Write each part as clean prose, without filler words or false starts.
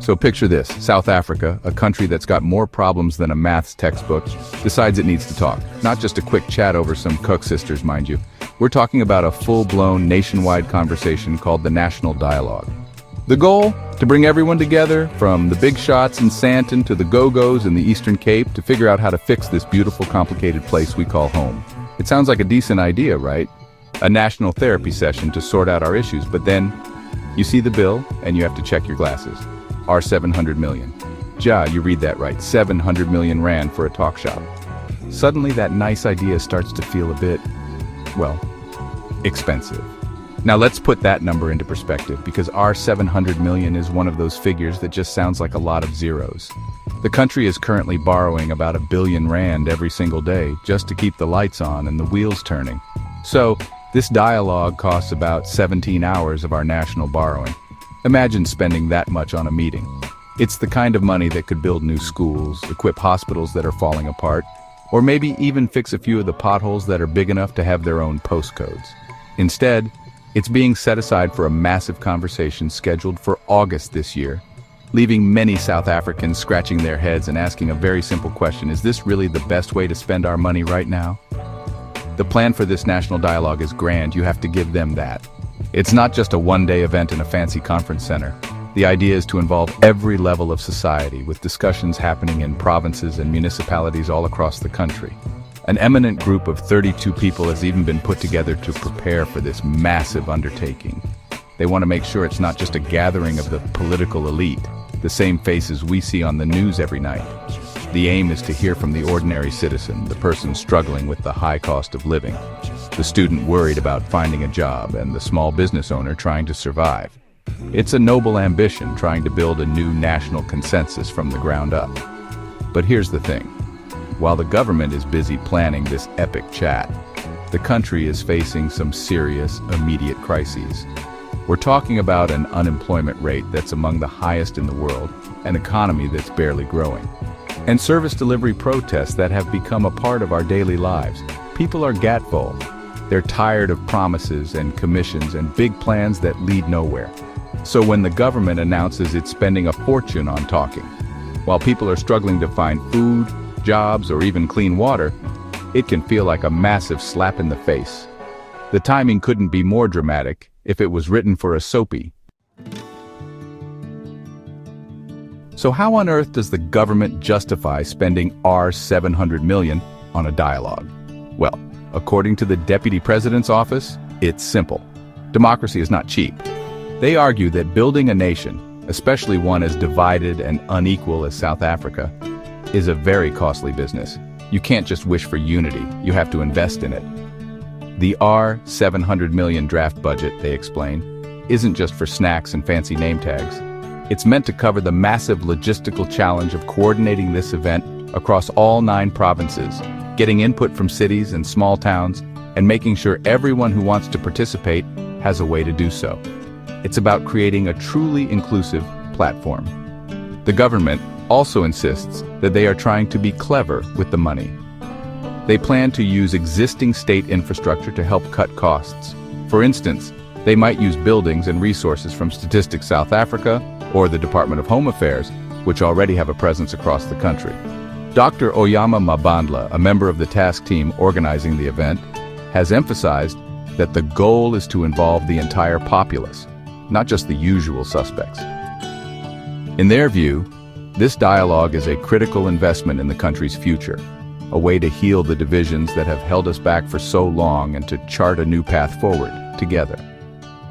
So picture this, South Africa, a country that's got more problems than a maths textbook, decides it needs to talk. Not just a quick chat over some Cook sisters, mind you. We're talking about a full-blown nationwide conversation called the National Dialogue. The goal? To bring everyone together, from the big shots in Sandton to the go-go's in the Eastern Cape, to figure out how to fix this beautiful, complicated place we call home. It sounds like a decent idea, right? A national therapy session to sort out our issues, but then you see the bill and you have to check your glasses. R700 million. You read that right, 700 million rand for a talk shop. Suddenly that nice idea starts to feel a bit, well, expensive. Now let's put that number into perspective, because R700 million is one of those figures that just sounds like a lot of zeros. The country is currently borrowing about 1 billion rand every single day just to keep the lights on and the wheels turning. So, this dialogue costs about 17 hours of our national borrowing. Imagine spending that much on a meeting. It's the kind of money that could build new schools, equip hospitals that are falling apart, or maybe even fix a few of the potholes that are big enough to have their own postcodes. Instead, it's being set aside for a massive conversation scheduled for August this year, leaving many South Africans scratching their heads and asking a very simple question: is this really the best way to spend our money right now? The plan for this national dialogue is grand, you have to give them that. It's not just a one-day event in a fancy conference center. The idea is to involve every level of society, with discussions happening in provinces and municipalities all across the country. An eminent group of 32 people has even been put together to prepare for this massive undertaking. They want to make sure it's not just a gathering of the political elite, the same faces we see on the news every night. The aim is to hear from the ordinary citizen, the person struggling with the high cost of living, the student worried about finding a job, and the small business owner trying to survive. It's a noble ambition, trying to build a new national consensus from the ground up. But here's the thing. While the government is busy planning this epic chat, the country is facing some serious, immediate crises. We're talking about an unemployment rate that's among the highest in the world, an economy that's barely growing, and service delivery protests that have become a part of our daily lives. People are gatful. They're tired of promises and commissions and big plans that lead nowhere. So when the government announces it's spending a fortune on talking, while people are struggling to find food, jobs, or even clean water, it can feel like a massive slap in the face. The timing couldn't be more dramatic if it was written for a soapy. So how on earth does the government justify spending R700 million on a dialogue? Well, according to the Deputy President's office, it's simple. Democracy is not cheap. They argue that building a nation, especially one as divided and unequal as South Africa, is a very costly business. You can't just wish for unity, you have to invest in it. The R700 million draft budget, they explain, isn't just for snacks and fancy name tags. It's meant to cover the massive logistical challenge of coordinating this event across all 9 provinces, getting input from cities and small towns, and making sure everyone who wants to participate has a way to do so. It's about creating a truly inclusive platform. The government also insists that they are trying to be clever with the money. They plan to use existing state infrastructure to help cut costs. For instance, they might use buildings and resources from Statistics South Africa or the Department of Home Affairs, which already have a presence across the country. Dr. Oyama Mabandla, a member of the task team organizing the event, has emphasized that the goal is to involve the entire populace, not just the usual suspects. In their view, this dialogue is a critical investment in the country's future, a way to heal the divisions that have held us back for so long and to chart a new path forward together.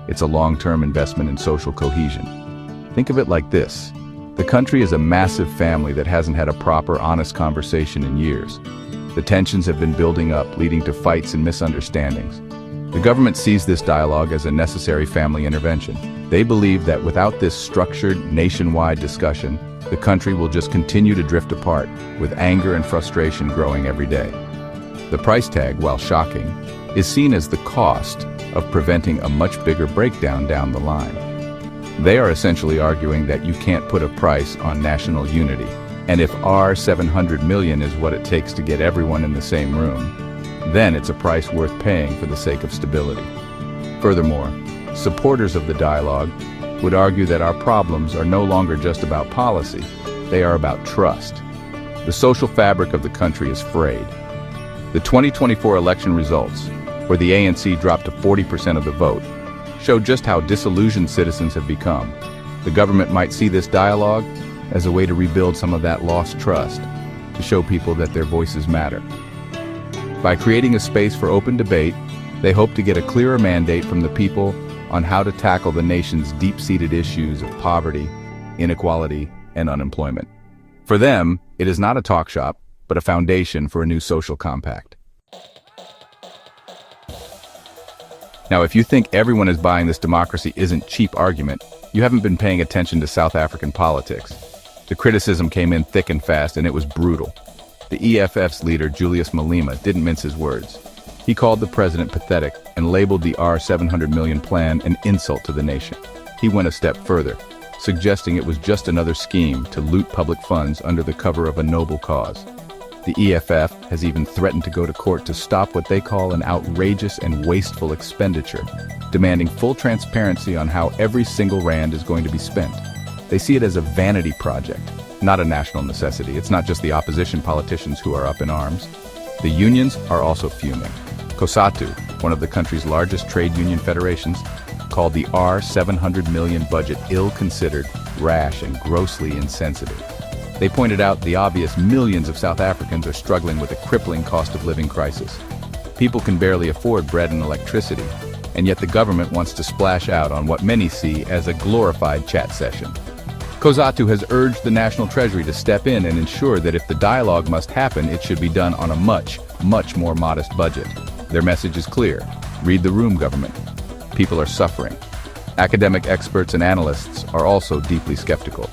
It's a long-term investment in social cohesion. Think of it like this. The country is a massive family that hasn't had a proper, honest conversation in years. The tensions have been building up, leading to fights and misunderstandings. The government sees this dialogue as a necessary family intervention. They believe that without this structured, nationwide discussion, the country will just continue to drift apart, with anger and frustration growing every day. The price tag, while shocking, is seen as the cost of preventing a much bigger breakdown down the line. They are essentially arguing that you can't put a price on national unity, and if R700 million is what it takes to get everyone in the same room, then it's a price worth paying for the sake of stability. Furthermore, supporters of the dialogue would argue that our problems are no longer just about policy, they are about trust. The social fabric of the country is frayed. The 2024 election results, where the ANC dropped to 40% of the vote, show just how disillusioned citizens have become. The government might see this dialogue as a way to rebuild some of that lost trust, to show people that their voices matter. By creating a space for open debate, they hope to get a clearer mandate from the people on how to tackle the nation's deep-seated issues of poverty, inequality, and unemployment. For them, it is not a talk shop, but a foundation for a new social compact. Now, if you think everyone is buying this democracy isn't cheap argument, you haven't been paying attention to South African politics. The criticism came in thick and fast, and it was brutal. The EFF's leader, Julius Malema, didn't mince his words. He called the president pathetic and labeled the R700 million plan an insult to the nation. He went a step further, suggesting it was just another scheme to loot public funds under the cover of a noble cause. The EFF has even threatened to go to court to stop what they call an outrageous and wasteful expenditure, demanding full transparency on how every single rand is going to be spent. They see it as a vanity project, not a national necessity. It's not just the opposition politicians who are up in arms. The unions are also fuming. COSATU, one of the country's largest trade union federations, called the R700 million budget ill-considered, rash, and grossly insensitive. They pointed out the obvious: millions of South Africans are struggling with a crippling cost of living crisis. People can barely afford bread and electricity, and yet the government wants to splash out on what many see as a glorified chat session. COSATU has urged the National Treasury to step in and ensure that if the dialogue must happen, it should be done on a much more modest budget. Their message is clear: read the room, government. People are suffering. Academic experts and analysts are also deeply skeptical.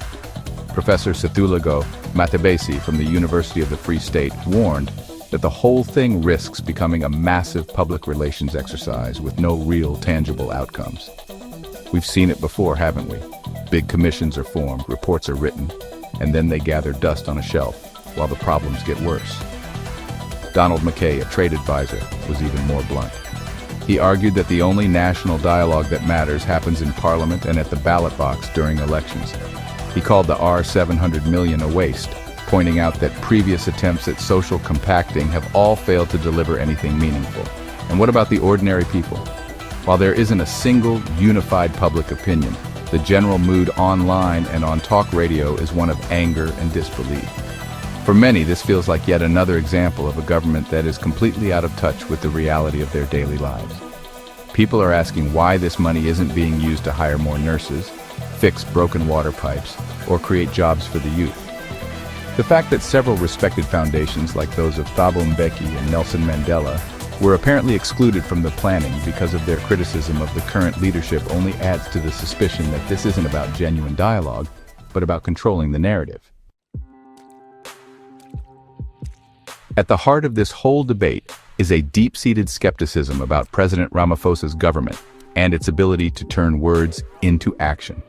Professor Sethulago Matebesi from the University of the Free State warned that the whole thing risks becoming a massive public relations exercise with no real tangible outcomes. We've seen it before, haven't we? Big commissions are formed, reports are written, and then they gather dust on a shelf while the problems get worse. Donald McKay, a trade advisor, was even more blunt. He argued that the only national dialogue that matters happens in Parliament and at the ballot box during elections. He called the R700 million a waste, pointing out that previous attempts at social compacting have all failed to deliver anything meaningful. And what about the ordinary people? While there isn't a single unified public opinion, the general mood online and on talk radio is one of anger and disbelief. For many, this feels like yet another example of a government that is completely out of touch with the reality of their daily lives. People are asking why this money isn't being used to hire more nurses, fix broken water pipes, or create jobs for the youth. The fact that several respected foundations like those of Thabo Mbeki and Nelson Mandela were apparently excluded from the planning because of their criticism of the current leadership only adds to the suspicion that this isn't about genuine dialogue, but about controlling the narrative. At the heart of this whole debate is a deep-seated skepticism about President Ramaphosa's government and its ability to turn words into action.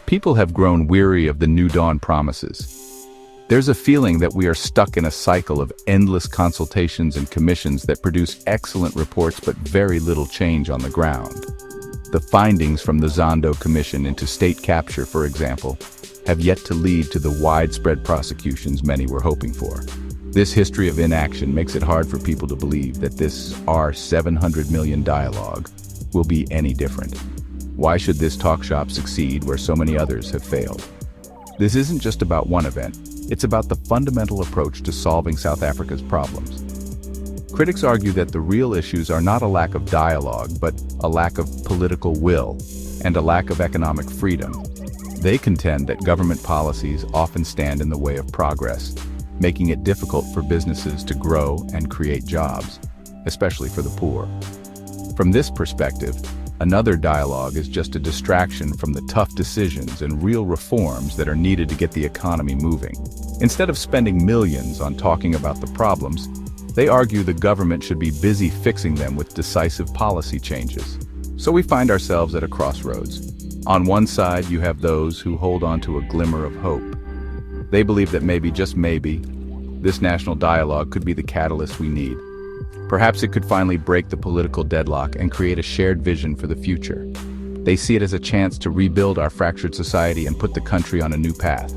People have grown weary of the New Dawn promises. There's a feeling that we are stuck in a cycle of endless consultations and commissions that produce excellent reports but very little change on the ground. The findings from the Zondo Commission into state capture, for example, have yet to lead to the widespread prosecutions many were hoping for. This history of inaction makes it hard for people to believe that this R700 million dialogue will be any different. Why should this talk shop succeed where so many others have failed? This isn't just about one event. It's about the fundamental approach to solving South Africa's problems. Critics argue that the real issues are not a lack of dialogue, but a lack of political will and a lack of economic freedom. They contend that government policies often stand in the way of progress, making it difficult for businesses to grow and create jobs, especially for the poor. From this perspective, another dialogue is just a distraction from the tough decisions and real reforms that are needed to get the economy moving. Instead of spending millions on talking about the problems, they argue the government should be busy fixing them with decisive policy changes. So we find ourselves at a crossroads. On one side, you have those who hold on to a glimmer of hope. They believe that maybe, just maybe, this national dialogue could be the catalyst we need. Perhaps it could finally break the political deadlock and create a shared vision for the future. They see it as a chance to rebuild our fractured society and put the country on a new path.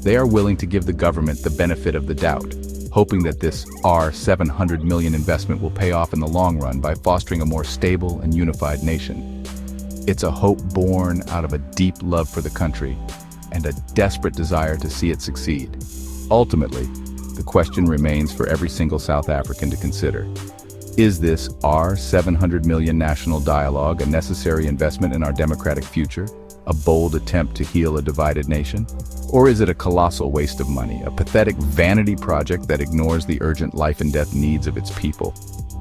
They are willing to give the government the benefit of the doubt, hoping that this R700 million investment will pay off in the long run by fostering a more stable and unified nation. It's a hope born out of a deep love for the country and a desperate desire to see it succeed. Ultimately, the question remains for every single South African to consider. Is this R700 million national dialogue a necessary investment in our democratic future, a bold attempt to heal a divided nation? Or is it a colossal waste of money, a pathetic vanity project that ignores the urgent life and death needs of its people?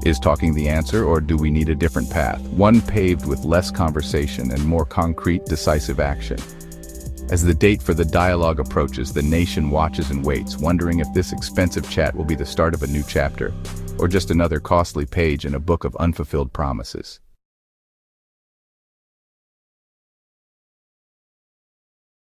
Is talking the answer, or do we need a different path, one paved with less conversation and more concrete, decisive action? As the date for the dialogue approaches, the nation watches and waits, wondering if this expensive chat will be the start of a new chapter, or just another costly page in a book of unfulfilled promises.